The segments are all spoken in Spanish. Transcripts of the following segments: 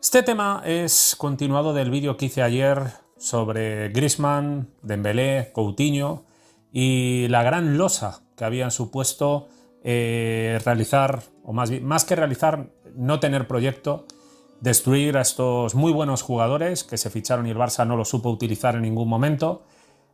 Este tema es continuado del vídeo que hice ayer sobre Griezmann, Dembélé, Coutinho y la gran losa que habían supuesto realizar, o más que realizar, no tener proyecto, destruir a estos muy buenos jugadores que se ficharon y el Barça no lo supo utilizar en ningún momento.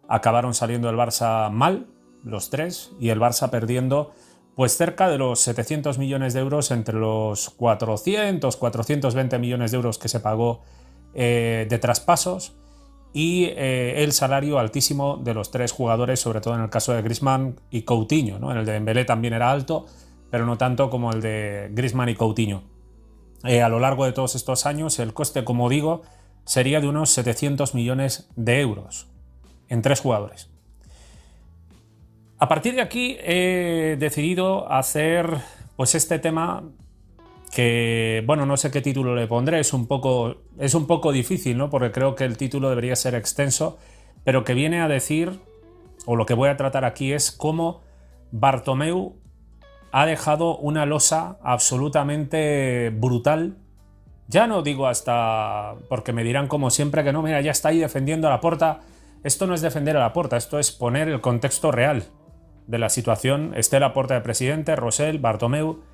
Acabaron saliendo el Barça mal, los tres, y el Barça perdiendo pues cerca de los 700 millones de euros entre los 420 millones de euros que se pagó de traspasos y el salario altísimo de los tres jugadores, sobre todo en el caso de Griezmann y Coutinho, ¿no? En el de Dembélé también era alto, pero no tanto como el de Griezmann y Coutinho. A lo largo de todos estos años el coste, como digo, sería de unos 700 millones de euros en tres jugadores. A partir de aquí he decidido hacer pues este tema que, bueno, no sé qué título le pondré, es un poco difícil, ¿no? Porque creo que el título debería ser extenso, pero que viene a decir, o lo que voy a tratar aquí es cómo Bartomeu ha dejado una losa absolutamente brutal. Ya no digo hasta, porque me dirán como siempre que no, mira, ya está ahí defendiendo a Laporta. Esto no es defender a Laporta, esto es poner el contexto real de la situación. Esté Laporta de presidente, Rosell, Bartomeu,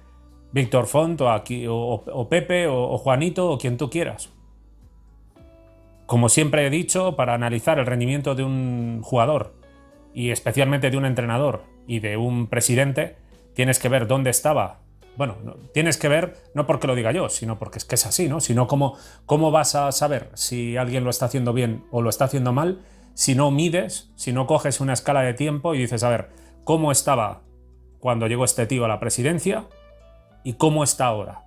Víctor Font o Pepe o Juanito o quien tú quieras. Como siempre he dicho, para analizar el rendimiento de un jugador y especialmente de un entrenador y de un presidente, tienes que ver dónde estaba. Bueno, tienes que ver, no porque lo diga yo, sino porque es que es así, ¿no? Sino cómo vas a saber si alguien lo está haciendo bien o lo está haciendo mal si no mides, si no coges una escala de tiempo y dices, a ver, ¿cómo estaba cuando llegó este tío a la presidencia y cómo está ahora?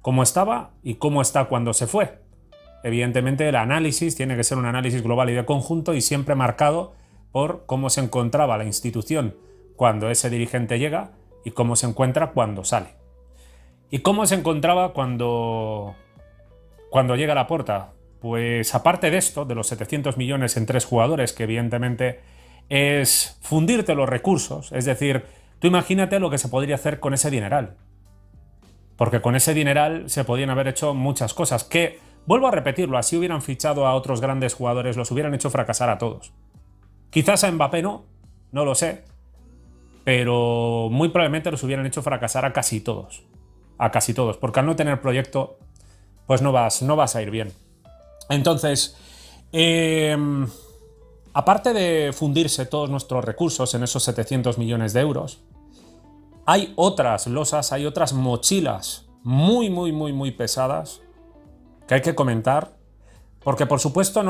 ¿Cómo estaba y cómo está cuando se fue? Evidentemente el análisis tiene que ser un análisis global y de conjunto y siempre marcado por cómo se encontraba la institución cuando ese dirigente llega y cómo se encuentra cuando sale. ¿Y cómo se encontraba cuando llega a Laporta? Pues aparte de esto, de los 700 millones en tres jugadores, que evidentemente es fundirte los recursos, es decir, tú imagínate lo que se podría hacer con ese dineral. Porque con ese dineral se podían haber hecho muchas cosas, que, vuelvo a repetirlo, así hubieran fichado a otros grandes jugadores, los hubieran hecho fracasar a todos. Quizás a Mbappé no lo sé, pero muy probablemente los hubieran hecho fracasar a casi todos. A casi todos, porque al no tener proyecto, pues no vas a ir bien. Entonces, aparte de fundirse todos nuestros recursos en esos 700 millones de euros, hay otras losas, hay otras mochilas muy pesadas que hay que comentar, porque por supuesto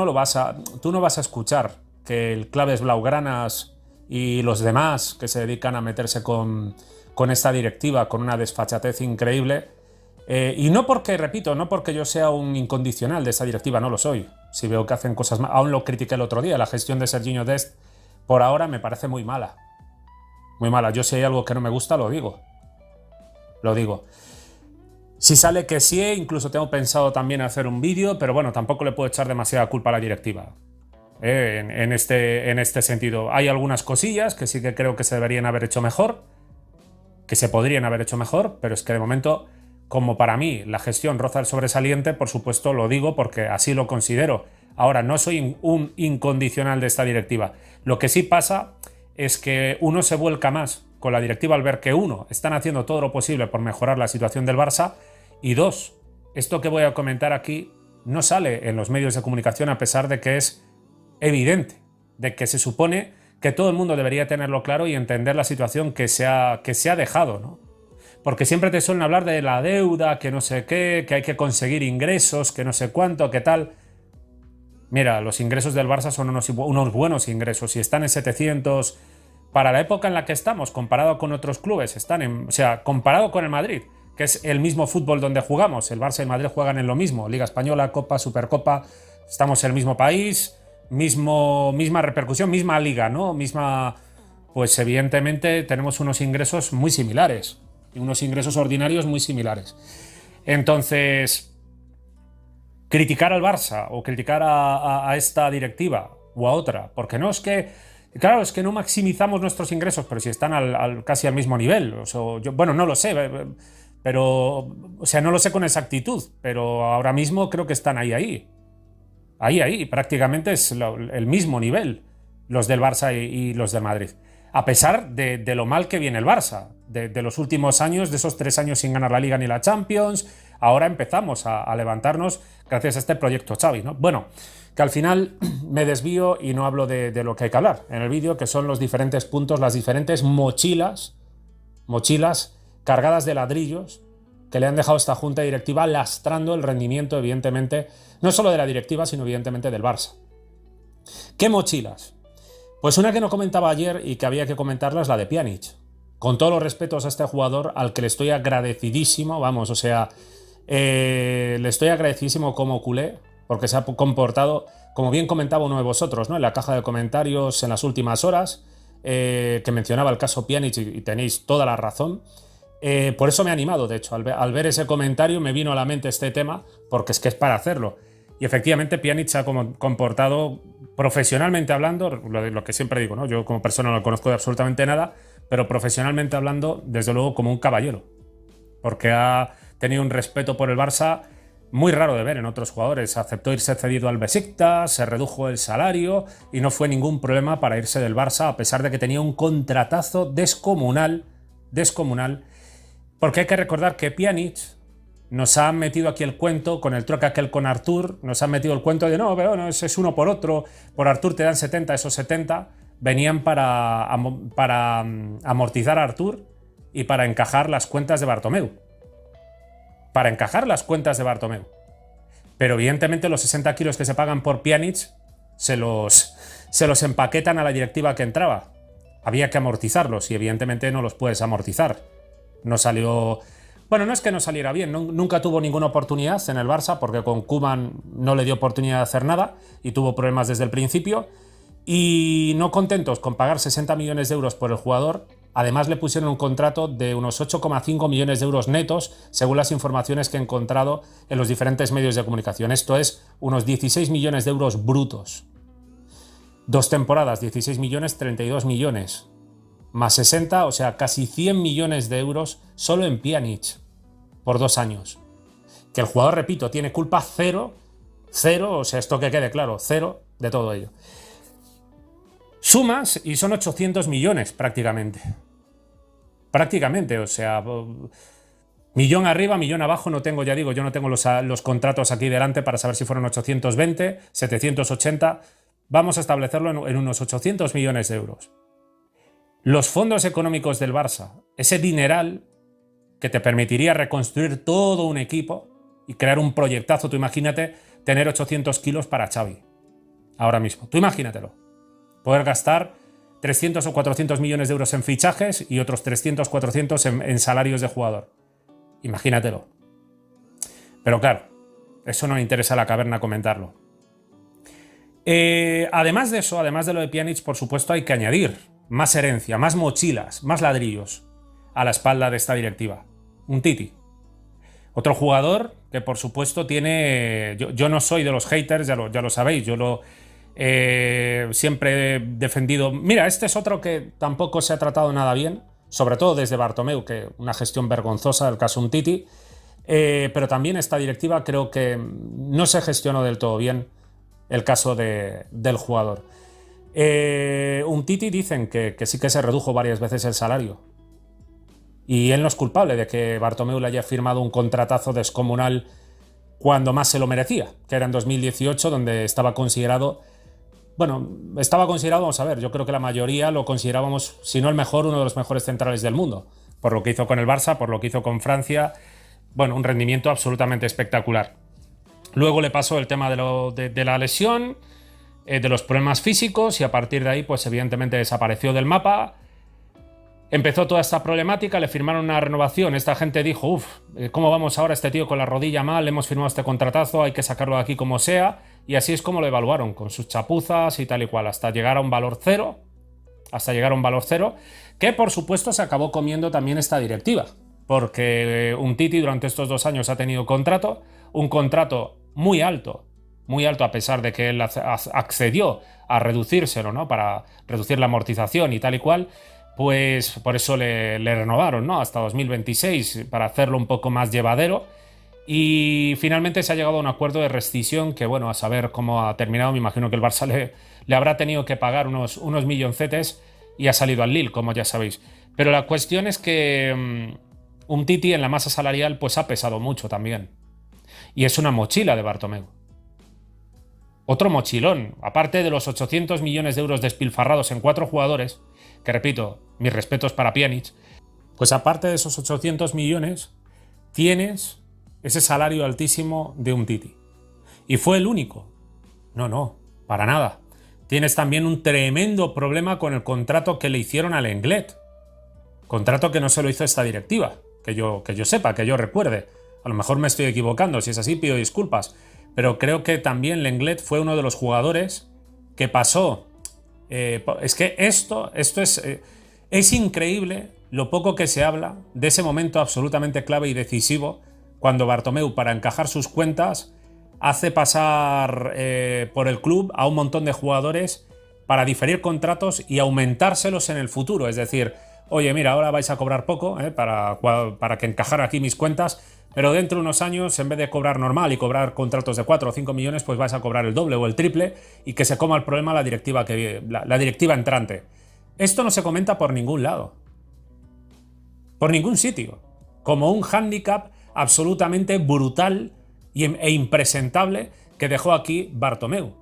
tú no vas a escuchar que el Claves Blaugranas y los demás que se dedican a meterse con esta directiva con una desfachatez increíble. Y no porque, repito, no porque yo sea un incondicional de esa directiva, no lo soy. Si veo que hacen cosas mal, aún lo critiqué el otro día, la gestión de Serginho Dest por ahora me parece muy mala. Muy mala. Yo si hay algo que no me gusta, lo digo. Lo digo. Si sale que sí, incluso tengo pensado también hacer un vídeo, pero bueno, tampoco le puedo echar demasiada culpa a la directiva. En este sentido. Hay algunas cosillas que sí que creo que se deberían haber hecho mejor, que se podrían haber hecho mejor, pero es que de momento, como para mí la gestión roza el sobresaliente, por supuesto lo digo porque así lo considero. Ahora, no soy un incondicional de esta directiva. Lo que sí pasa es que uno se vuelca más con la directiva al ver que uno, están haciendo todo lo posible por mejorar la situación del Barça, y dos, esto que voy a comentar aquí no sale en los medios de comunicación a pesar de que es evidente, de que se supone que todo el mundo debería tenerlo claro y entender la situación que se ha dejado, ¿no? Porque siempre te suelen hablar de la deuda, que no sé qué, que hay que conseguir ingresos, que no sé cuánto, que tal. Mira, los ingresos del Barça son unos buenos ingresos y están en 700. Para la época en la que estamos, comparado con otros clubes, comparado con el Madrid, que es el mismo fútbol donde jugamos, el Barça y el Madrid juegan en lo mismo, Liga Española, Copa, Supercopa, estamos en el mismo país, misma repercusión, misma liga, ¿no? Pues evidentemente tenemos unos ingresos muy similares, y unos ingresos ordinarios muy similares. Entonces, criticar al Barça o criticar a esta directiva o a otra, porque no es que, claro, es que no maximizamos nuestros ingresos, pero si están casi al mismo nivel, bueno, no lo sé, pero, o sea, no lo sé con exactitud, pero ahora mismo creo que están ahí, prácticamente es el mismo nivel los del Barça y los del Madrid. A pesar de lo mal que viene el Barça, de los últimos años, de esos 3 años sin ganar la Liga ni la Champions, ahora empezamos a levantarnos gracias a este proyecto Xavi, ¿no? Bueno, que al final me desvío y no hablo de lo que hay que hablar en el vídeo, que son los diferentes puntos, las diferentes mochilas cargadas de ladrillos que le han dejado esta junta directiva lastrando el rendimiento, evidentemente, no solo de la directiva, sino evidentemente del Barça. ¿Qué mochilas? Pues una que no comentaba ayer y que había que comentarla es la de Pjanic. Con todos los respetos a este jugador al que le estoy agradecidísimo, vamos, o sea, le estoy agradecidísimo como culé, porque se ha comportado, como bien comentaba uno de vosotros, ¿no?, en la caja de comentarios en las últimas horas, que mencionaba el caso Pjanic y tenéis toda la razón. Por eso me ha animado, de hecho, al ver ese comentario me vino a la mente este tema, porque es que es para hacerlo. Y efectivamente Pjanic se ha comportado, profesionalmente hablando, lo que siempre digo, ¿no? Yo como persona no conozco de absolutamente nada, pero profesionalmente hablando, desde luego como un caballero, porque ha tenido un respeto por el Barça muy raro de ver en otros jugadores. Aceptó irse cedido al Besiktas, se redujo el salario y no fue ningún problema para irse del Barça, a pesar de que tenía un contratazo descomunal, porque hay que recordar que Pjanic nos ha metido aquí el cuento con el truque aquel con Artur, nos han metido el cuento de no, pero no, es uno por otro, por Artur te dan 70, esos 70 venían para amortizar a Artur y para encajar las cuentas de Bartomeu. Pero evidentemente los 60 kilos que se pagan por Pjanic se los empaquetan a la directiva que entraba. Había que amortizarlos y evidentemente no los puedes amortizar. No salió... Bueno, no es que no saliera bien, nunca tuvo ninguna oportunidad en el Barça, porque con Koeman no le dio oportunidad de hacer nada y tuvo problemas desde el principio. Y no contentos con pagar 60 millones de euros por el jugador, además le pusieron un contrato de unos 8,5 millones de euros netos, según las informaciones que he encontrado en los diferentes medios de comunicación. Esto es unos 16 millones de euros brutos. 2 temporadas, 16 millones, 32 millones. Más 60, o sea, casi 100 millones de euros solo en Pjanic por 2 años. Que el jugador, repito, tiene culpa cero, o sea, esto que quede claro, cero de todo ello. Sumas y son 800 millones prácticamente. O sea, millón arriba, millón abajo, no tengo, ya digo, yo no tengo los contratos aquí delante para saber si fueron 820, 780, vamos a establecerlo en unos 800 millones de euros. Los fondos económicos del Barça, ese dineral que te permitiría reconstruir todo un equipo y crear un proyectazo. Tú imagínate tener 800 kilos para Xavi ahora mismo. Tú imagínatelo. Poder gastar 300 o 400 millones de euros en fichajes y otros 300, 400 en salarios de jugador. Imagínatelo. Pero claro, eso no le interesa a la caverna comentarlo. Además de eso, además de lo de Pjanic, por supuesto hay que añadir más herencia, más mochilas, más ladrillos a la espalda de esta directiva. Un Titi. Otro jugador que por supuesto tiene... Yo no soy de los haters, ya lo sabéis, yo siempre he defendido... Mira, este es otro que tampoco se ha tratado nada bien, sobre todo desde Bartomeu, que una gestión vergonzosa del caso Un Titi, pero también esta directiva creo que no se gestionó del todo bien el caso del jugador. Un Titi dicen que sí que se redujo varias veces el salario. Y él no es culpable de que Bartomeu le haya firmado un contratazo descomunal cuando más se lo merecía, que era en 2018, donde estaba considerado... Bueno, vamos a ver, yo creo que la mayoría lo considerábamos, si no el mejor, uno de los mejores centrales del mundo. Por lo que hizo con el Barça, por lo que hizo con Francia. Bueno, un rendimiento absolutamente espectacular. Luego le pasó el tema de la lesión, de los problemas físicos, y a partir de ahí, pues evidentemente desapareció del mapa. Empezó toda esta problemática, le firmaron una renovación. Esta gente dijo, ¿cómo vamos ahora este tío con la rodilla mal? Hemos firmado este contratazo, hay que sacarlo de aquí como sea. Y así es como lo evaluaron, con sus chapuzas y tal y cual, hasta llegar a un valor cero. Que por supuesto se acabó comiendo también esta directiva. Porque Un Titi durante estos 2 años ha tenido un contrato muy alto, a pesar de que él accedió a reducírselo, ¿no?, para reducir la amortización y tal y cual. pues por eso le renovaron, ¿no? Hasta 2026 para hacerlo un poco más llevadero. Y finalmente se ha llegado a un acuerdo de rescisión que, bueno, a saber cómo ha terminado. Me imagino que el Barça le habrá tenido que pagar unos milloncetes y ha salido al Lille, como ya sabéis. Pero la cuestión es que Umtiti en la masa salarial pues ha pesado mucho también. Y es una mochila de Bartomeu. Otro mochilón, aparte de los 800 millones de euros despilfarrados en 4 jugadores, que repito, mis respetos para Pjanic, pues aparte de esos 800 millones, tienes ese salario altísimo de Umtiti. Y fue el único. No, para nada. Tienes también un tremendo problema con el contrato que le hicieron al Lenglet. Contrato que no se lo hizo esta directiva, que yo sepa, que yo recuerde. A lo mejor me estoy equivocando, si es así pido disculpas. Pero creo que también Lenglet fue uno de los jugadores que pasó. Es que esto es increíble lo poco que se habla de ese momento absolutamente clave y decisivo cuando Bartomeu, para encajar sus cuentas, hace pasar por el club a un montón de jugadores para diferir contratos y aumentárselos en el futuro. Es decir, oye, mira, ahora vais a cobrar poco para que encajar aquí mis cuentas, pero dentro de unos años, en vez de cobrar normal y cobrar contratos de 4 o 5 millones, pues vais a cobrar el doble o el triple y que se coma el problema la directiva entrante. Esto no se comenta por ningún lado. Por ningún sitio. Como un hándicap absolutamente brutal e impresentable que dejó aquí Bartomeu.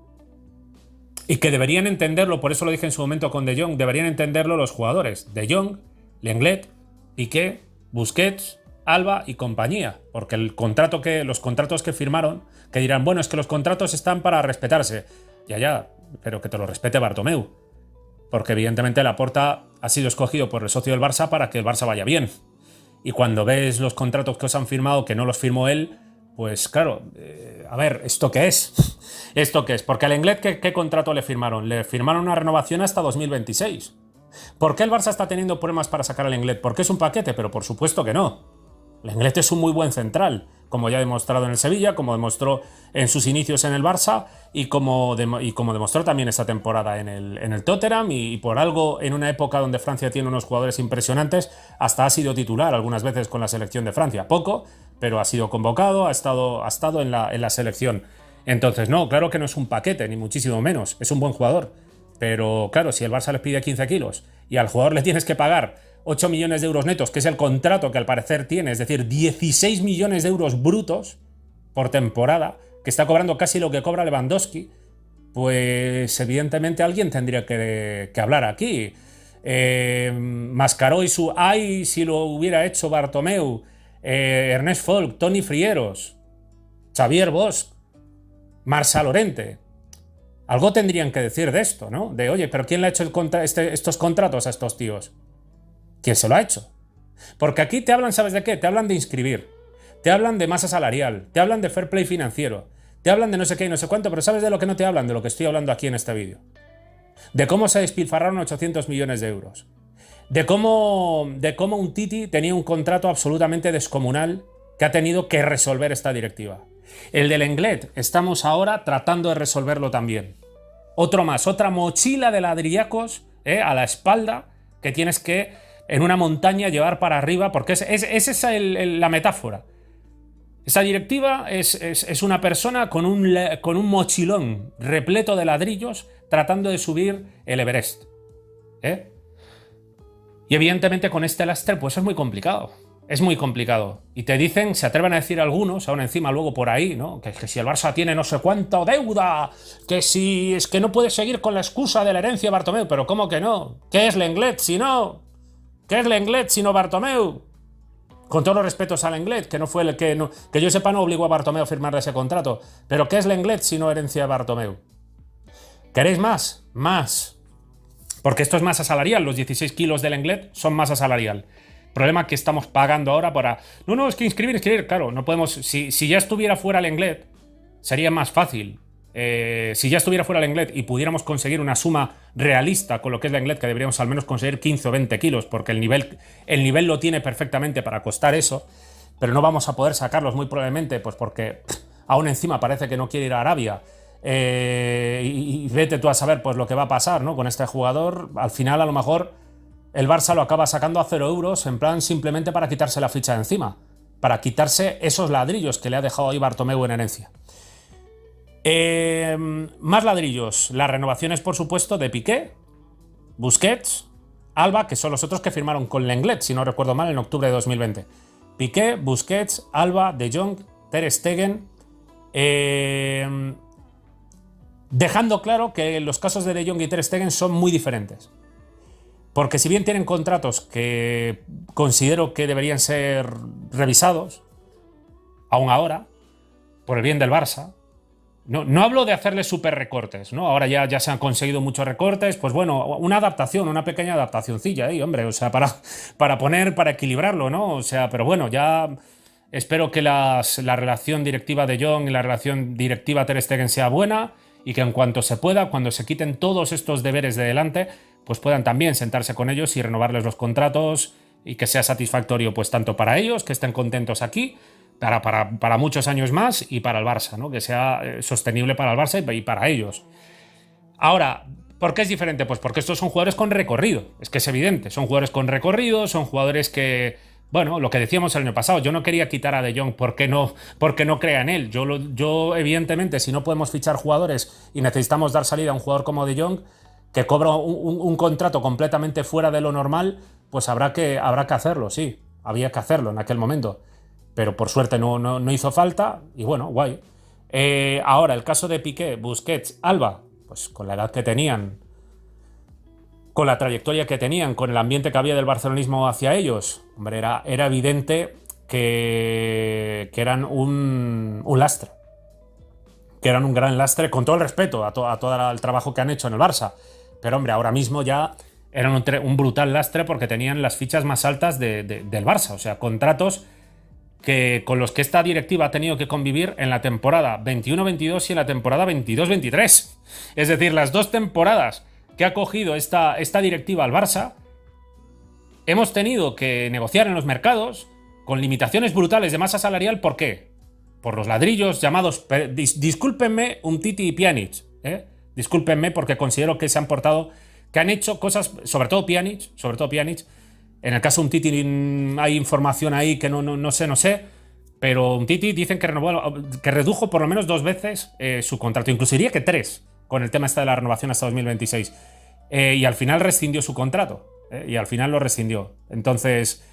Y que deberían entenderlo, por eso lo dije en su momento con De Jong, deberían entenderlo los jugadores. De Jong, Lenglet, Piqué, Busquets, Alba y compañía. Porque los contratos que firmaron, que dirán, bueno, es que los contratos están para respetarse. Ya, pero que te lo respete Bartomeu. Porque evidentemente Laporta ha sido escogido por el socio del Barça para que el Barça vaya bien. Y cuando ves los contratos que os han firmado, que no los firmó él, pues claro, a ver, ¿esto qué es? ¿Esto qué es? Porque al Lenglet, ¿qué contrato le firmaron? Le firmaron una renovación hasta 2026. ¿Por qué el Barça está teniendo problemas para sacar al Lenglet? ¿Porque es un paquete? Pero por supuesto que no. Lenglet es un muy buen central, como ya ha demostrado en el Sevilla, como demostró en sus inicios en el Barça y como demostró también esta temporada en el Tottenham, y por algo en una época donde Francia tiene unos jugadores impresionantes, hasta ha sido titular algunas veces con la selección de Francia. Poco, pero ha sido convocado, ha estado en la selección. Entonces, no, claro que no es un paquete, ni muchísimo menos, es un buen jugador. Pero claro, si el Barça les pide 15 kilos y al jugador le tienes que pagar 8 millones de euros netos, que es el contrato que al parecer tiene, es decir, 16 millones de euros brutos por temporada, que está cobrando casi lo que cobra Lewandowski, pues evidentemente alguien tendría que hablar aquí. Mascaró y su ay, si lo hubiera hecho Bartomeu, Ernest Folk, Toni Frieros, Xavier Bosch, Marsa Lorente. Algo tendrían que decir de esto, ¿no? De, oye, pero ¿quién le ha hecho estos contratos a estos tíos? ¿Quién se lo ha hecho? Porque aquí te hablan, ¿sabes de qué? Te hablan de inscribir, te hablan de masa salarial, te hablan de fair play financiero, te hablan de no sé qué y no sé cuánto, pero ¿sabes de lo que no te hablan? De lo que estoy hablando aquí en este vídeo. De cómo se despilfarraron 800 millones de euros. De cómo Umtiti tenía un contrato absolutamente descomunal que ha tenido que resolver esta directiva. El del Lenglet, estamos ahora tratando de resolverlo también. Otro más, otra mochila de ladrillacos a la espalda que tienes que en una montaña llevar para arriba, porque es esa la metáfora. Esa directiva es una persona con un mochilón repleto de ladrillos tratando de subir el Everest. Y evidentemente con este lastre pues es muy complicado. Es muy complicado. Y te dicen, se atreven a decir algunos, aún encima luego por ahí, ¿no? Que si el Barça tiene no sé cuánta deuda, que si es que no puede seguir con la excusa de la herencia de Bartomeu. Pero ¿cómo que no? ¿Qué es Lenglet si no? ¿Qué es Lenglet si no Bartomeu? Con todos los respetos a Lenglet, que no fue el que yo sepa no obligó a Bartomeu a firmar ese contrato. Pero ¿qué es Lenglet si no herencia de Bartomeu? ¿Queréis más? Más. Porque esto es masa salarial. Los 16 kilos de Lenglet son masa salarial. Problema que estamos pagando ahora para... No, es que inscribir, claro, no podemos... Si ya estuviera fuera Lenglet, sería más fácil. Si ya estuviera fuera Lenglet y pudiéramos conseguir una suma realista con lo que es Lenglet, que deberíamos al menos conseguir 15 o 20 kilos, porque el nivel lo tiene perfectamente para costar eso, pero no vamos a poder sacarlos muy probablemente, pues porque aún encima parece que no quiere ir a Arabia. Y vete tú a saber pues lo que va a pasar, ¿no? Con este jugador. Al final, a lo mejor, el Barça lo acaba sacando a 0 euros, en plan simplemente para quitarse la ficha de encima, para quitarse esos ladrillos que le ha dejado ahí Bartomeu en herencia. Más ladrillos, las renovaciones por supuesto de Piqué, Busquets, Alba, que son los otros que firmaron con Lenglet, si no recuerdo mal, en octubre de 2020. Piqué, Busquets, Alba, De Jong, Ter Stegen, dejando claro que los casos de De Jong y Ter Stegen son muy diferentes. Porque si bien tienen contratos que considero que deberían ser revisados, aún ahora, por el bien del Barça, no hablo de hacerle súper recortes, ¿no? Ahora ya se han conseguido muchos recortes, pues bueno, una adaptación, una pequeña adaptacioncilla ahí, hombre, o sea, para equilibrarlo, ¿no? O sea, pero bueno, ya espero que la relación directiva de Jong y la relación directiva Ter Stegen sea buena y que en cuanto se pueda, cuando se quiten todos estos deberes de delante, pues puedan también sentarse con ellos y renovarles los contratos y que sea satisfactorio, pues tanto para ellos, que estén contentos aquí, para muchos años más, y para el Barça, ¿no? Que sea sostenible para el Barça y para ellos. Ahora, ¿por qué es diferente? Pues porque estos son jugadores con recorrido, es que es evidente, son jugadores con recorrido, son jugadores que, bueno, lo que decíamos el año pasado, yo no quería quitar a De Jong porque no crea en él. Yo evidentemente, si no podemos fichar jugadores y necesitamos dar salida a un jugador como De Jong, que cobra un contrato completamente fuera de lo normal, pues habrá que hacerlo, sí, había que hacerlo en aquel momento. Pero por suerte no hizo falta y bueno, guay. Ahora, el caso de Piqué, Busquets, Alba, pues con la edad que tenían, con la trayectoria que tenían, con el ambiente que había del barcelonismo hacia ellos, hombre, era evidente que eran un lastre. Que eran un gran lastre, con todo el respeto a todo el trabajo que han hecho en el Barça. Pero hombre, ahora mismo ya eran un brutal lastre porque tenían las fichas más altas del Barça. O sea, contratos con los que esta directiva ha tenido que convivir en la temporada 21-22 y en la temporada 22-23. Es decir, las dos temporadas que ha cogido esta directiva al Barça, hemos tenido que negociar en los mercados con limitaciones brutales de masa salarial. ¿Por qué? Por los ladrillos llamados... Discúlpenme Umtiti y Pjanic, discúlpenme porque considero que se han portado... que han hecho cosas, sobre todo Pjanic, en el caso de Umtiti hay información ahí que no sé, pero Umtiti dicen que redujo por lo menos 2 veces su contrato, incluso diría que 3, con el tema de la renovación hasta 2026, y al final rescindió su contrato, y al final lo rescindió. Entonces,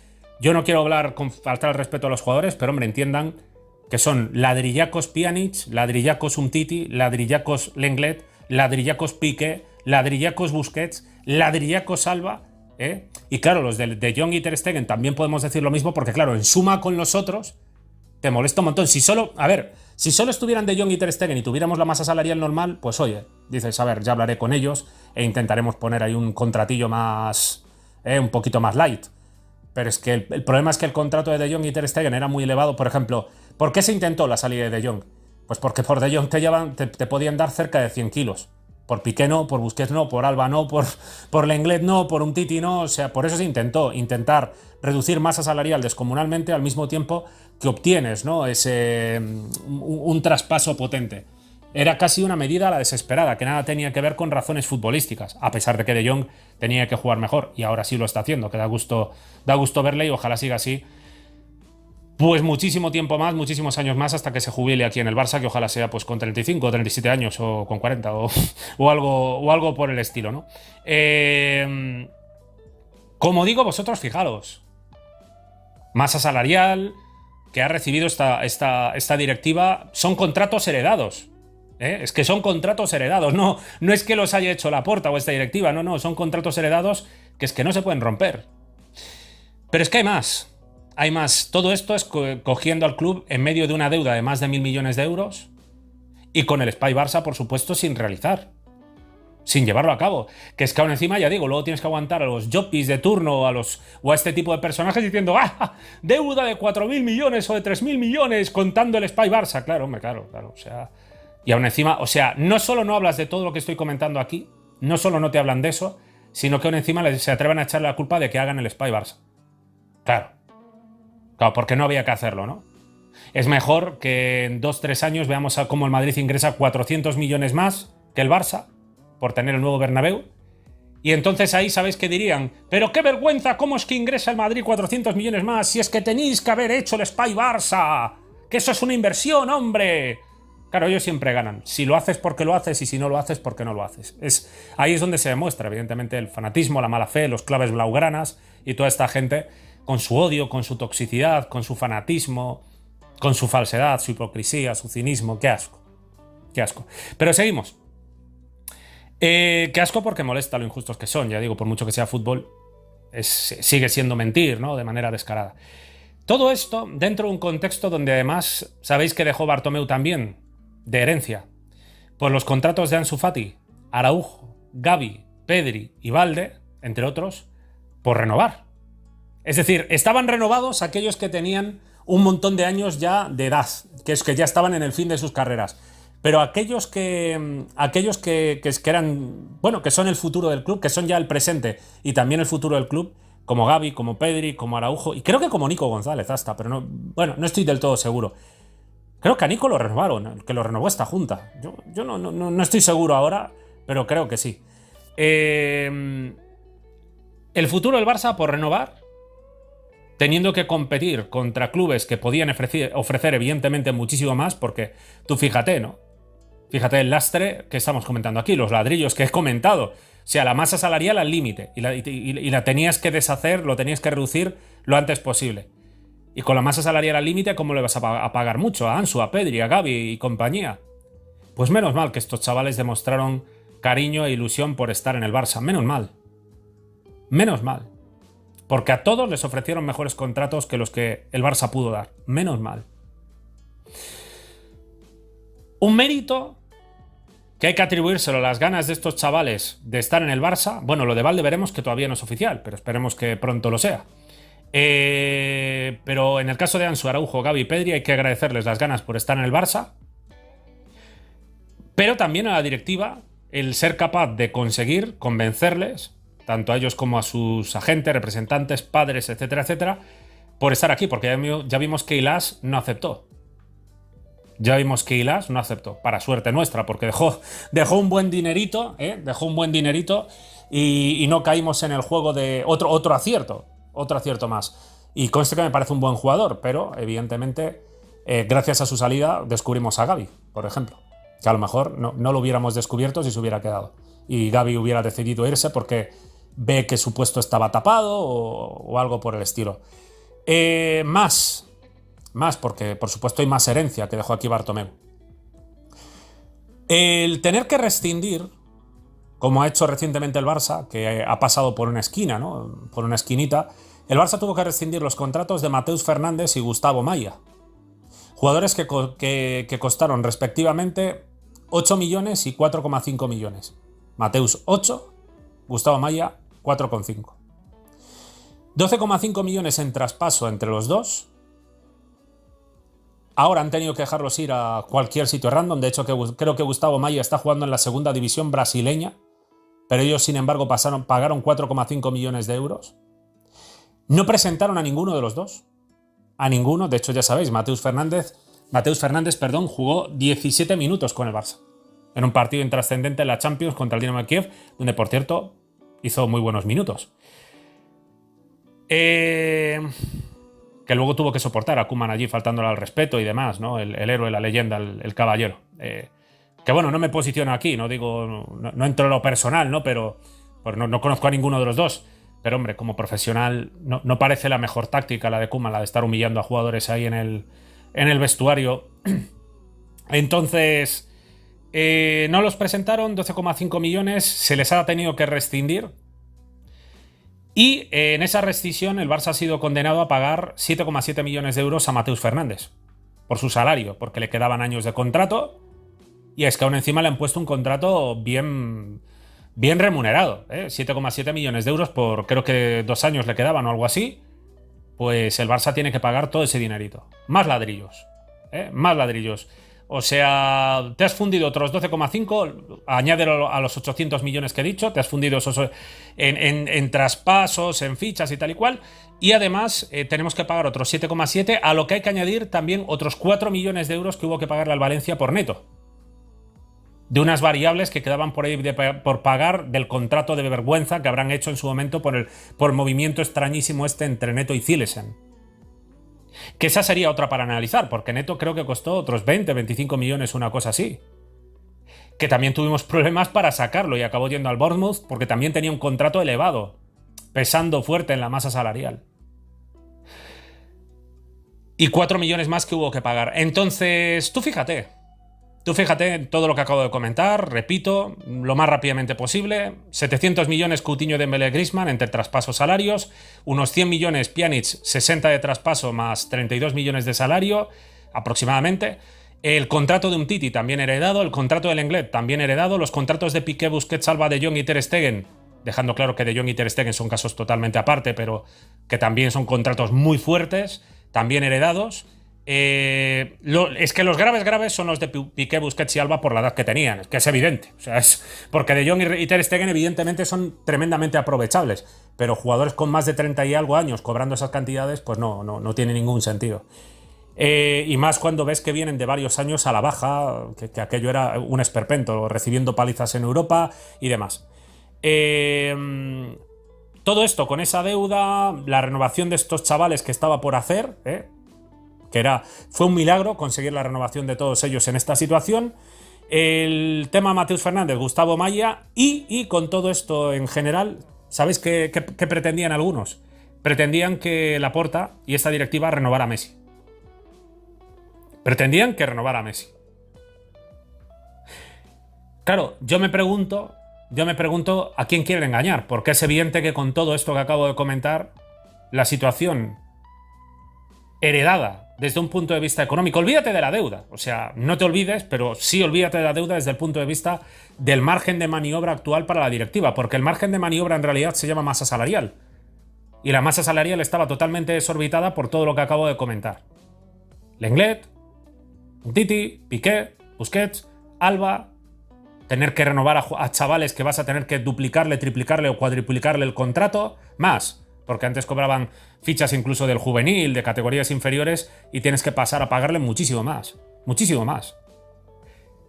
yo no quiero hablar con faltar el respeto a los jugadores, pero hombre, entiendan que son ladrillacos Pjanic, ladrillacos Umtiti, ladrillacos Lenglet, ladrillacos Piqué, ladrillacos Busquets, ladrillacos Alba, y claro, los de Jong y Ter Stegen también podemos decir lo mismo, porque claro, en suma con los otros te molesta un montón. Si solo estuvieran De Jong y Ter Stegen y tuviéramos la masa salarial normal, pues oye, dices, a ver, ya hablaré con ellos e intentaremos poner ahí un contratillo más, un poquito más light. Pero es que el problema es que el contrato de Jong y Ter Stegen era muy elevado. Por ejemplo, ¿por qué se intentó la salida de De Jong? Pues porque por De Jong te podían dar cerca de 100 kilos. Por Piqué no, por Busquets no, por Alba no, por Lenglet no, por Umtiti no. O sea, por eso se intentó intentar reducir masa salarial descomunalmente al mismo tiempo que obtienes, ¿no? un traspaso potente. Era casi una medida a la desesperada, que nada tenía que ver con razones futbolísticas, a pesar de que De Jong tenía que jugar mejor, y ahora sí lo está haciendo, que da gusto verle y ojalá siga así. Pues muchísimo tiempo más, muchísimos años más, hasta que se jubile aquí en el Barça, que ojalá sea pues con 35 o 37 años o con 40 o algo por el estilo, ¿no? Como digo, vosotros fijaros, masa salarial que ha recibido esta directiva, son contratos heredados. Es que son contratos heredados, no es que los haya hecho Laporta o esta directiva, no, son contratos heredados que es que no se pueden romper. Pero es que hay más. Todo esto es cogiendo al club en medio de una deuda de más de 1.000 millones de euros y con el Spy Barça, por supuesto, sin realizar, sin llevarlo a cabo. Que es que aún encima, ya digo, luego tienes que aguantar a los joppies de turno o a este tipo de personajes diciendo deuda de 4.000 millones o de 3.000 millones contando el Spy Barça. Claro, hombre, claro. O sea, y aún encima, o sea, no solo no hablas de todo lo que estoy comentando aquí, no solo no te hablan de eso, sino que aún encima se atreven a echarle la culpa de que hagan el Spy Barça. Claro, porque no había que hacerlo, ¿no? Es mejor que en 2-3 años veamos cómo el Madrid ingresa 400 millones más que el Barça por tener el nuevo Bernabéu Y entonces ahí sabéis que dirían, pero qué vergüenza, ¿cómo es que ingresa el Madrid 400 millones más si es que tenéis que haber hecho el Spy Barça? Que eso es una inversión, hombre. Claro, ellos siempre ganan. Si lo haces porque lo haces y si no lo haces porque no lo haces. Ahí es donde se demuestra, evidentemente, el fanatismo, la mala fe, los claves blaugranas y toda esta gente con su odio, con su toxicidad, con su fanatismo, con su falsedad, su hipocresía, su cinismo. Qué asco. Qué asco. Pero seguimos. Qué asco porque molesta lo injustos que son. Ya digo, por mucho que sea fútbol, sigue siendo mentir, ¿no? De manera descarada. Todo esto dentro de un contexto donde además sabéis que dejó Bartomeu también de herencia por los contratos de Ansu Fati, Araujo, Gavi, Pedri y Valde, entre otros, por renovar. Es decir, estaban renovados aquellos que tenían un montón de años ya de edad, que es que ya estaban en el fin de sus carreras. Pero aquellos que eran, bueno, que son el futuro del club, que son ya el presente y también el futuro del club, como Gavi, como Pedri, como Araujo, y creo que como Nico González hasta, pero no, bueno, no estoy del todo seguro. Creo que a Nico lo renovaron, que lo renovó esta junta. Yo no estoy seguro ahora, pero creo que sí. El futuro del Barça por renovar, teniendo que competir contra clubes que podían ofrecer evidentemente muchísimo más, porque tú fíjate, ¿no? Fíjate el lastre que estamos comentando aquí, los ladrillos que he comentado. O sea, la masa salarial al límite y la tenías que deshacer, lo tenías que reducir lo antes posible. Y con la masa salarial al límite, ¿cómo le vas a pagar mucho? A Ansu, a Pedri, a Gavi y compañía. Pues menos mal que estos chavales demostraron cariño e ilusión por estar en el Barça. Menos mal. Menos mal. Porque a todos les ofrecieron mejores contratos que los que el Barça pudo dar. Menos mal. Un mérito que hay que atribuírselo a las ganas de estos chavales de estar en el Barça. Bueno, lo de Valde veremos que todavía no es oficial, pero esperemos que pronto lo sea. Pero en el caso de Ansu, Araujo, Gavi y Pedri hay que agradecerles las ganas por estar en el Barça, pero también a la directiva el ser capaz de conseguir convencerles, tanto a ellos como a sus agentes, representantes, padres, etcétera, etcétera, por estar aquí, porque ya vimos que Ilas no aceptó. Ya vimos que Ilas no aceptó, para suerte nuestra, porque dejó un buen dinerito, dejó un buen dinerito y no caímos en el juego de otro acierto más. Y conste que me parece un buen jugador, pero evidentemente gracias a su salida descubrimos a Gavi, por ejemplo, que a lo mejor no lo hubiéramos descubierto si se hubiera quedado y Gavi hubiera decidido irse porque ve que su puesto estaba tapado o algo por el estilo. Más porque por supuesto hay más herencia que dejó aquí Bartomeu. El tener que rescindir, como ha hecho recientemente el Barça, que ha pasado por una esquina, ¿no? Por una esquinita, el Barça tuvo que rescindir los contratos de Mateus Fernández y Gustavo Maya. Jugadores que costaron respectivamente 8 millones y 4,5 millones. Mateus 8, Gustavo Maya 4,5. 12,5 millones en traspaso entre los dos. Ahora han tenido que dejarlos ir a cualquier sitio random. De hecho, creo que Gustavo Maya está jugando en la segunda división brasileña. Pero ellos, sin embargo, pagaron 4,5 millones de euros. No presentaron a ninguno de los dos. A ninguno. De hecho, ya sabéis, Mateus Fernández, jugó 17 minutos con el Barça. En un partido intrascendente en la Champions contra el Dinamo de Kiev, donde, por cierto, hizo muy buenos minutos. Que luego tuvo que soportar a Koeman allí faltándole al respeto y demás, ¿no? El héroe, la leyenda, el caballero. Que bueno, no me posiciono aquí, no digo, no entro en lo personal, ¿no? Pero pues no conozco a ninguno de los dos. Pero hombre, como profesional, no parece la mejor táctica la de Koeman, la de estar humillando a jugadores ahí en el vestuario. Entonces, no los presentaron, 12,5 millones, se les ha tenido que rescindir. Y en esa rescisión el Barça ha sido condenado a pagar 7,7 millones de euros a Mateus Fernández por su salario, porque le quedaban años de contrato y es que aún encima le han puesto un contrato bien remunerado, 7,7 millones de euros por creo que 2 años le quedaban o algo así. Pues el Barça tiene que pagar todo ese dinerito. Más ladrillos, más ladrillos. O sea, te has fundido otros 12,5, añádelo a los 800 millones que he dicho, te has fundido esos en traspasos, en fichas y tal y cual, y además tenemos que pagar otros 7,7, a lo que hay que añadir también otros 4 millones de euros que hubo que pagarle al Valencia por neto. de unas variables que quedaban por ahí por pagar del contrato de vergüenza que habrán hecho en su momento por el movimiento extrañísimo este entre Neto y Cillessen. Que esa sería otra para analizar, porque Neto creo que costó otros 20, 25 millones, una cosa así. Que también tuvimos problemas para sacarlo y acabó yendo al Bournemouth porque también tenía un contrato elevado, pesando fuerte en la masa salarial. Y 4 millones más que hubo que pagar. Entonces, tú fíjate en todo lo que acabo de comentar, repito, lo más rápidamente posible. 700 millones Coutinho, Dembélé, Griezmann entre traspasos, salarios, unos 100 millones Pjanic, 60 de traspaso más 32 millones de salario aproximadamente. El contrato de Umtiti también heredado, el contrato del Lenglet también heredado, los contratos de Piqué, Busquets, Alba, De Jong y Ter Stegen, dejando claro que De Jong y Ter Stegen son casos totalmente aparte, pero que también son contratos muy fuertes, también heredados. Es que los graves son los de Piqué, Busquets y Alba por la edad que tenían, es que es evidente. O sea, porque De Jong y Ter Stegen evidentemente son tremendamente aprovechables, pero jugadores con más de 30 y algo años cobrando esas cantidades, pues no tiene ningún sentido. Y más cuando ves que vienen de varios años a la baja, que aquello era un esperpento, recibiendo palizas en Europa y demás. Todo esto con esa deuda, la renovación de estos chavales que estaba por hacer, fue un milagro conseguir la renovación de todos ellos en esta situación. El tema Mateus Fernández, Gustavo Maya y con todo esto en general, ¿sabéis qué pretendían algunos? Pretendían que Laporta y esta directiva renovara a Messi. Pretendían que renovara a Messi. Claro, yo me pregunto a quién quieren engañar, porque es evidente que con todo esto que acabo de comentar, la situación heredada desde un punto de vista económico, olvídate de la deuda, o sea, no te olvides, pero sí olvídate de la deuda desde el punto de vista del margen de maniobra actual para la directiva, porque el margen de maniobra en realidad se llama masa salarial, y la masa salarial estaba totalmente desorbitada por todo lo que acabo de comentar. Lenglet, Umtiti, Piqué, Busquets, Alba, tener que renovar a chavales que vas a tener que duplicarle, triplicarle o cuadriplicarle el contrato, más, porque antes cobraban fichas incluso del juvenil, de categorías inferiores, y tienes que pasar a pagarle muchísimo más, muchísimo más.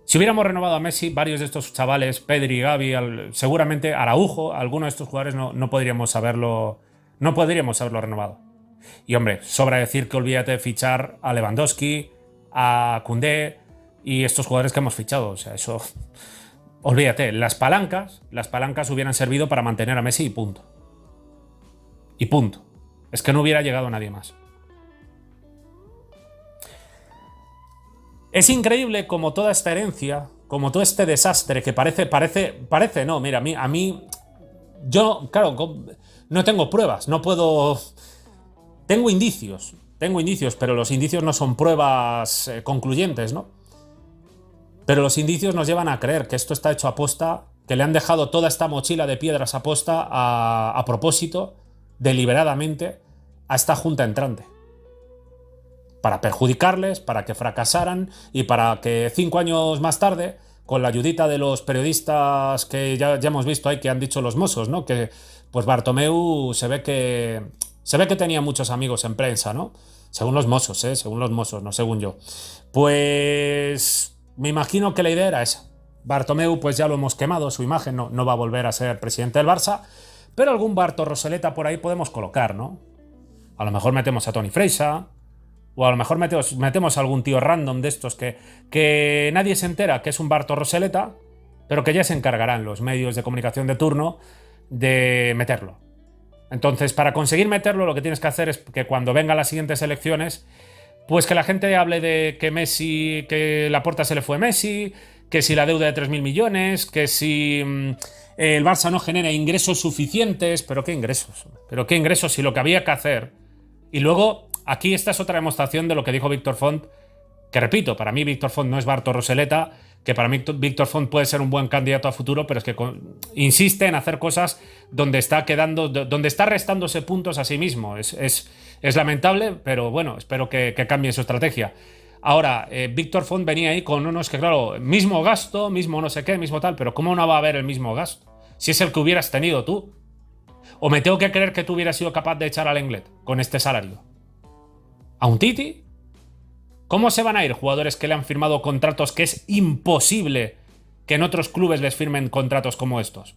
Si hubiéramos renovado a Messi, varios de estos chavales, Pedri, Gavi, seguramente Araujo, alguno de estos jugadores no podríamos haberlo renovado. Y hombre, sobra decir que olvídate de fichar a Lewandowski, a Koundé y estos jugadores que hemos fichado. O sea, eso... Olvídate, las palancas hubieran servido para mantener a Messi y punto. Y punto. Es que no hubiera llegado nadie más. Es increíble como toda esta herencia, como todo este desastre que parece, no, mira, a mí, yo, claro, no tengo pruebas, no puedo... Tengo indicios, pero los indicios no son pruebas concluyentes, ¿no? Pero los indicios nos llevan a creer que esto está hecho a posta, que le han dejado toda esta mochila de piedras a posta a propósito, deliberadamente, a esta junta entrante. Para perjudicarles, para que fracasaran y para que 5 años más tarde, con la ayudita de los periodistas que ya hemos visto ahí, que han dicho los mozos, ¿no? Que pues Bartomeu se ve que tenía muchos amigos en prensa, ¿no? Según los mozos, no según yo. Pues me imagino que la idea era esa. Bartomeu, pues ya lo hemos quemado, su imagen no va a volver a ser presidente del Barça, pero algún Barto Roseleta por ahí podemos colocar, ¿no? A lo mejor metemos a Toni Freixa, o a lo mejor metemos a algún tío random de estos que nadie se entera que es un Barto Roseleta, pero que ya se encargarán los medios de comunicación de turno de meterlo. Entonces, para conseguir meterlo, lo que tienes que hacer es que cuando vengan las siguientes elecciones, pues que la gente hable de que Messi, que Laporta se le fue a Messi, que si la deuda de 3.000 millones, que si el Barça no genera ingresos suficientes. ¿Pero qué ingresos? ¿Pero qué ingresos si lo que había que hacer? Y luego, aquí esta es otra demostración de lo que dijo Víctor Font, que repito, para mí Víctor Font no es Barto Roseleta, que para mí Víctor Font puede ser un buen candidato a futuro, pero es que insiste en hacer cosas donde está restándose puntos a sí mismo. Es lamentable, pero bueno, espero que cambie su estrategia. Ahora, Víctor Font venía ahí con unos que, claro, mismo gasto, mismo no sé qué, mismo tal, pero ¿cómo no va a haber el mismo gasto? Si es el que hubieras tenido tú. ¿O me tengo que creer que tú hubieras sido capaz de echar al Lenglet con este salario? ¿A Umtiti? ¿Cómo se van a ir jugadores que le han firmado contratos que es imposible que en otros clubes les firmen contratos como estos.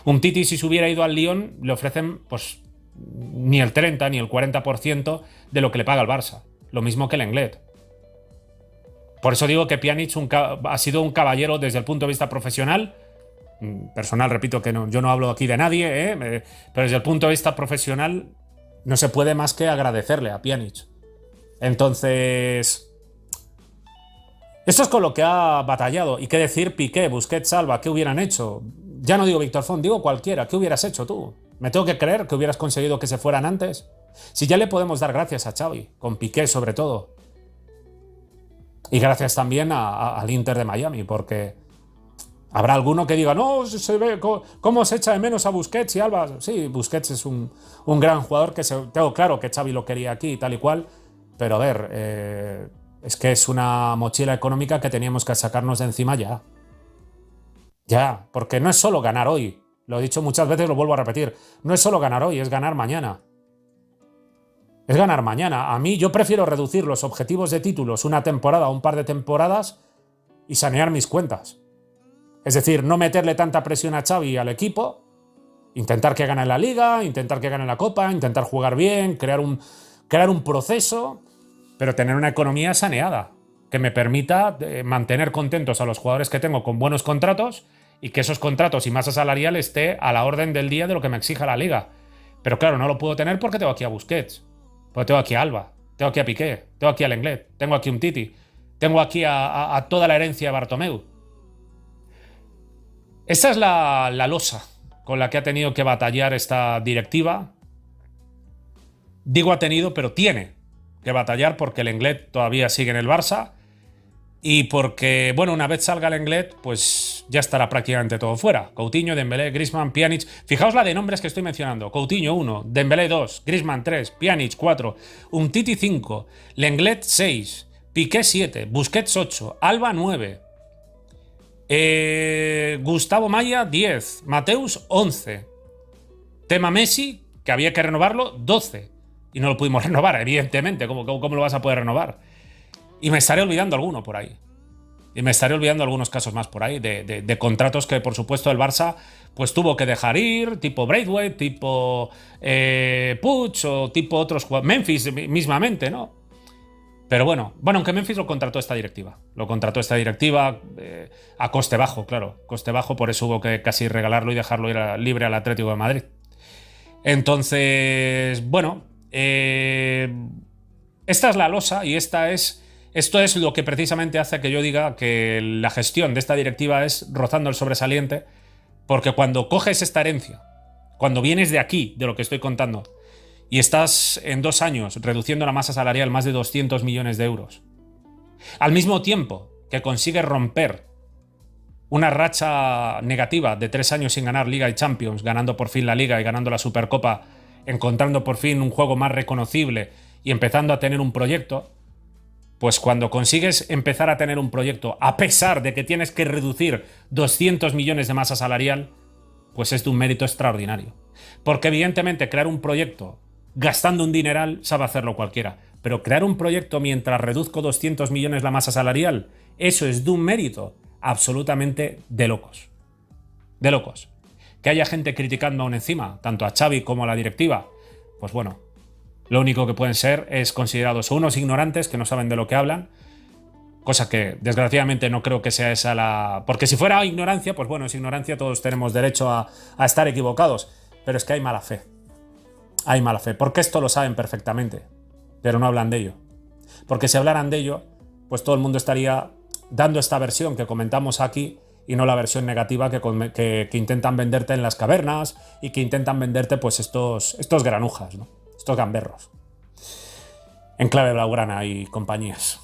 Un Titi, si se hubiera ido al Lyon, le ofrecen pues ni el 30 ni el 40% de lo que le paga el Barça. Lo mismo que el Lenglet. Por eso digo que Pjanic ha sido un caballero desde el punto de vista profesional. Personal, repito que yo no hablo aquí de nadie, pero desde el punto de vista profesional no se puede más que agradecerle a Pjanic. Entonces, esto es con lo que ha batallado. Y qué decir Piqué, Busquets, Alba, ¿qué hubieran hecho? Ya no digo Víctor Font, digo cualquiera. ¿Qué hubieras hecho tú? ¿Me tengo que creer que hubieras conseguido que se fueran antes? Si ya le podemos dar gracias a Xavi, con Piqué sobre todo. Y gracias también al Inter de Miami, porque habrá alguno que diga, no, se ve cómo se echa de menos a Busquets y Alba. Sí, Busquets es un gran jugador que tengo claro que Xavi lo quería aquí y tal y cual, pero a ver, es que es una mochila económica que teníamos que sacarnos de encima ya. Ya, porque no es solo ganar hoy. Lo he dicho muchas veces, lo vuelvo a repetir. No es solo ganar hoy, es ganar mañana. Es ganar mañana. A mí yo prefiero reducir los objetivos de títulos una temporada o un par de temporadas y sanear mis cuentas. Es decir, no meterle tanta presión a Xavi y al equipo, intentar que gane la Liga, intentar que gane la Copa, intentar jugar bien, crear un proceso, pero tener una economía saneada que me permita mantener contentos a los jugadores que tengo con buenos contratos y que esos contratos y masa salarial esté a la orden del día de lo que me exija la Liga. Pero claro, no lo puedo tener porque tengo aquí a Busquets, porque tengo aquí a Alba, tengo aquí a Piqué, tengo aquí a Lenglet, tengo aquí a un Titi, tengo aquí a toda la herencia de Bartomeu. Esta es la losa con la que ha tenido que batallar esta directiva. Digo ha tenido, pero tiene que batallar porque el Lenglet todavía sigue en el Barça y porque, bueno, una vez salga el Lenglet, pues ya estará prácticamente todo fuera. Coutinho, Dembélé, Griezmann, Pjanic. Fijaos la de nombres que estoy mencionando. Coutinho 1, Dembélé 2, Griezmann 3, Pjanic 4, Umtiti 5, Lenglet 6, Piqué 7, Busquets 8, Alba 9, Gustavo Maya 10, Mateus 11, tema Messi, que había que renovarlo, 12. Y no lo pudimos renovar, evidentemente. ¿Cómo lo vas a poder renovar? Y me estaré olvidando alguno por ahí. Y me estaré olvidando algunos casos más por ahí de contratos que, por supuesto, el Barça pues tuvo que dejar ir, tipo Braithwaite, tipo Puig o tipo otros jugadores. Memphis mismamente, ¿no? Pero bueno, aunque Memphis lo contrató esta directiva. Lo contrató esta directiva a coste bajo, claro. Coste bajo, por eso hubo que casi regalarlo y dejarlo ir libre al Atlético de Madrid. Entonces, bueno, esta es la losa y esto es lo que precisamente hace que yo diga que la gestión de esta directiva es rozando el sobresaliente, porque cuando coges esta herencia, cuando vienes de aquí, de lo que estoy contando, y estás en 2 años reduciendo la masa salarial más de 200 millones de euros, al mismo tiempo que consigues romper una racha negativa de 3 años sin ganar Liga y Champions, ganando por fin la Liga y ganando la Supercopa, encontrando por fin un juego más reconocible y empezando a tener un proyecto, pues cuando consigues empezar a tener un proyecto, a pesar de que tienes que reducir 200 millones de masa salarial, pues es de un mérito extraordinario. Porque evidentemente crear un proyecto gastando un dineral sabe hacerlo cualquiera, pero crear un proyecto mientras reduzco 200 millones la masa salarial, eso es de un mérito absolutamente de locos. De locos. Que haya gente criticando aún encima, tanto a Xavi como a la directiva, pues bueno, lo único que pueden ser es considerados unos ignorantes que no saben de lo que hablan, cosa que desgraciadamente no creo que sea esa la... Porque si fuera ignorancia, pues bueno, es ignorancia, todos tenemos derecho a estar equivocados, pero es que hay mala fe. Hay mala fe, porque esto lo saben perfectamente, pero no hablan de ello. Porque si hablaran de ello, pues todo el mundo estaría dando esta versión que comentamos aquí y no la versión negativa que intentan venderte en las cavernas y que intentan venderte pues estos granujas, ¿no? Estos gamberros. En clave blaugrana y compañías.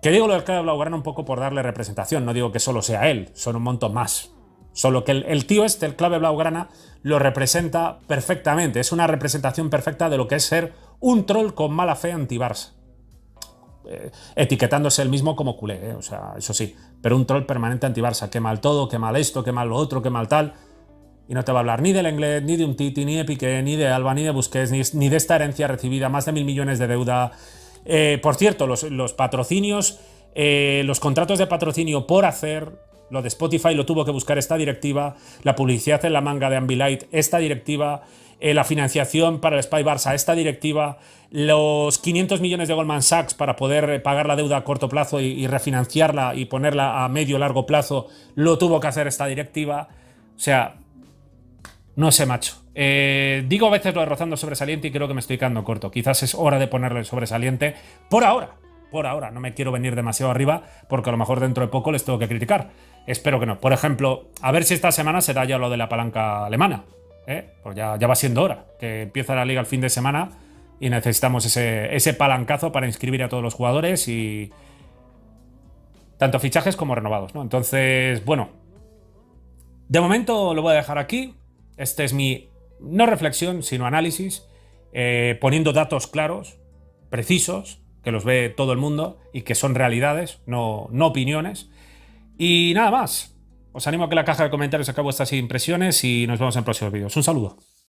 Que digo lo del clave blaugrana un poco por darle representación, no digo que solo sea él, son un montón más. Solo que el tío este, el clave blaugrana, lo representa perfectamente. Es una representación perfecta de lo que es ser un troll con mala fe anti-Barça. Etiquetándose él mismo como culé, o sea, eso sí. Pero un troll permanente anti-Barça. Qué mal todo, qué mal esto, qué mal lo otro, qué mal tal. Y no te va a hablar ni del Lenglet, ni de un Titi, ni de Piqué, ni de Alba, ni de Busquets, ni de esta herencia recibida, más de 1.000 millones de deuda. Por cierto, los patrocinios, los contratos de patrocinio por hacer... Lo de Spotify lo tuvo que buscar esta directiva, la publicidad en la manga de Ambilight, esta directiva, la financiación para el Spy Barça, esta directiva, los 500 millones de Goldman Sachs para poder pagar la deuda a corto plazo y refinanciarla y ponerla a medio largo plazo, lo tuvo que hacer esta directiva. O sea, no sé, macho. Digo a veces lo de rozando sobresaliente y creo que me estoy quedando corto. Quizás es hora de ponerle el sobresaliente por ahora. Por ahora, no me quiero venir demasiado arriba porque a lo mejor dentro de poco les tengo que criticar. Espero que no. Por ejemplo, a ver si esta semana será ya lo de la palanca alemana. Pues ya va siendo hora, que empieza la liga el fin de semana y necesitamos ese palancazo para inscribir a todos los jugadores y tanto fichajes como renovados, ¿no? Entonces, bueno, de momento lo voy a dejar aquí. Este es mi, no reflexión, sino análisis, poniendo datos claros, precisos, que los ve todo el mundo y que son realidades, no opiniones. Y nada más. Os animo a que en la caja de comentarios saquéis vuestras impresiones y nos vemos en próximos vídeos. Un saludo.